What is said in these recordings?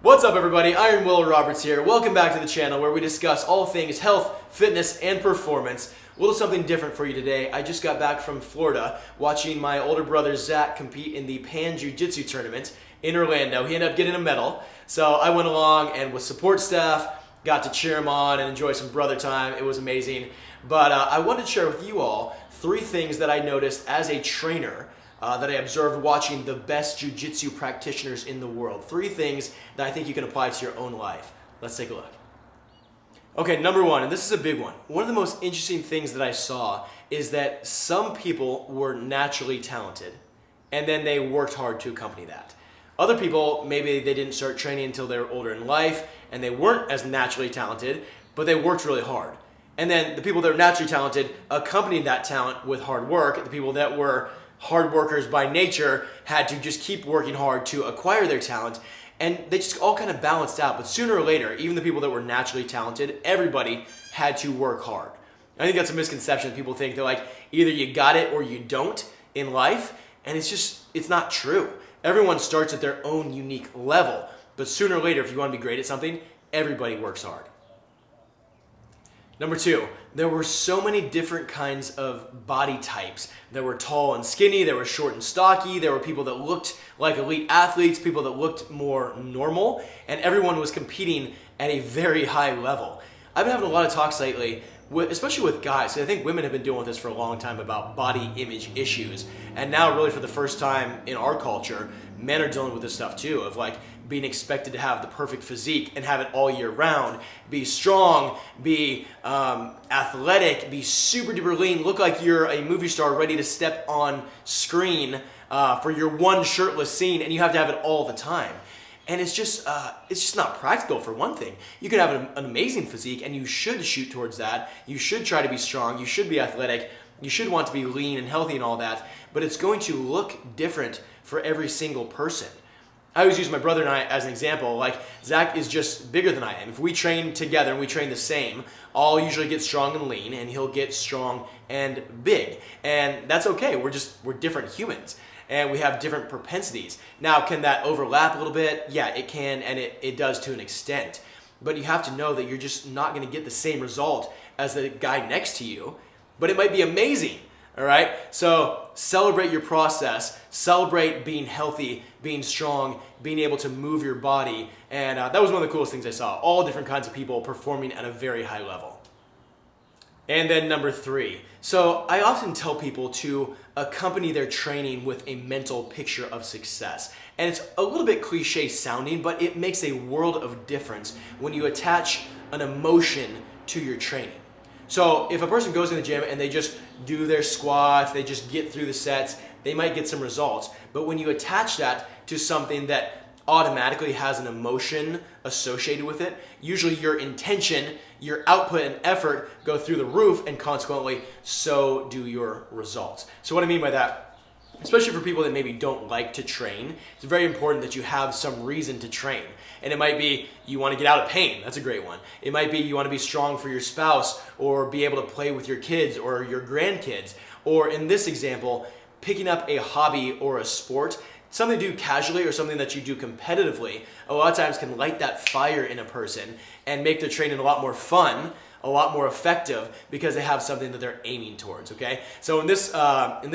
What's up everybody, Iron Will Roberts here. Welcome back to the channel where we discuss all things health, fitness, and performance. We'll do something different for you today. I just got back from Florida watching my older brother Zach compete in the Jiu-Jitsu tournament in Orlando. He ended up getting a medal. So I went along and with support staff, got to cheer him on and enjoy some brother time. It was amazing. But I wanted to share with you all 3 things that I noticed as a trainer that I observed watching the best jiu-jitsu practitioners in the world. 3 things that I think you can apply to your own life. Let's take a look. Okay, number 1, and this is a big one. One of the most interesting things that I saw is that some people were naturally talented, and then they worked hard to accompany that. Other people, maybe they didn't start training until they were older in life, and they weren't as naturally talented, but they worked really hard. And then the people that were naturally talented accompanied that talent with hard work. The people that were hard workers by nature had to just keep working hard to acquire their talent, and they just all kind of balanced out. But sooner or later, even the people that were naturally talented, everybody had to work hard. I think that's a misconception. People think they're like, either you got it or you don't in life, and it's not true. Everyone starts at their own unique level, but sooner or later, if you want to be great at something, everybody works hard. Number 2, there were so many different kinds of body types. There were tall and skinny, there were short and stocky, there were people that looked like elite athletes, people that looked more normal, and everyone was competing at a very high level. I've been having a lot of talks lately, especially with guys. I think women have been dealing with this for a long time about body image issues, and now really for the first time in our culture, men are dealing with this stuff too, of like being expected to have the perfect physique and have it all year round, be strong, be athletic, be super duper lean, look like you're a movie star ready to step on screen for your one shirtless scene, and you have to have it all the time. And it's just not practical. For one thing, you can have an amazing physique, and you should shoot towards that. You should try to be strong. You should be athletic. You should want to be lean and healthy and all that. But it's going to look different for every single person. I always use my brother and I as an example. Like, Zach is just bigger than I am. If we train together and we train the same, I'll usually get strong and lean, and he'll get strong and big. And that's okay. We're different humans, and we have different propensities. Now, can that overlap a little bit? Yeah, it can, and it does to an extent. But you have to know that you're just not going to get the same result as the guy next to you, but it might be amazing. All right, so celebrate your process, celebrate being healthy, being strong, being able to move your body, and that was one of the coolest things I saw, all different kinds of people performing at a very high level. And then number 3, so I often tell people to accompany their training with a mental picture of success. And it's a little bit cliche sounding, but it makes a world of difference when you attach an emotion to your training. So if a person goes in the gym and they just do their squats, they just get through the sets, they might get some results. But when you attach that to something that automatically has an emotion associated with it, usually your intention, your output and effort go through the roof, and consequently, so do your results. So what I mean by that, especially for people that maybe don't like to train, it's very important that you have some reason to train. And it might be you want to get out of pain. That's a great one. It might be you want to be strong for your spouse, or be able to play with your kids or your grandkids. Or in this example, picking up a hobby or a sport, something to do casually or something that you do competitively, a lot of times can light that fire in a person and make their training a lot more fun, a lot more effective, because they have something that they're aiming towards, okay? So in this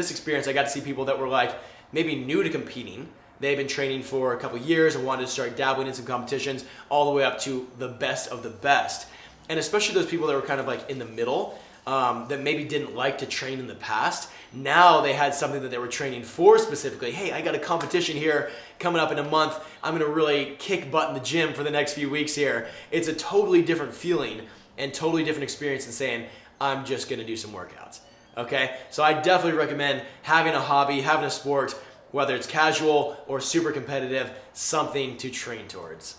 experience, I got to see people that were like maybe new to competing. They've been training for a couple years and wanted to start dabbling in some competitions, all the way up to the best of the best. And especially those people that were kind of like in the middle, that maybe didn't like to train in the past. Now they had something that they were training for specifically. Hey, I got a competition here coming up in a month. I'm gonna really kick butt in the gym for the next few weeks here. It's a totally different feeling and totally different experience than saying, I'm just gonna do some workouts, okay? So I definitely recommend having a hobby, having a sport, whether it's casual or super competitive, something to train towards.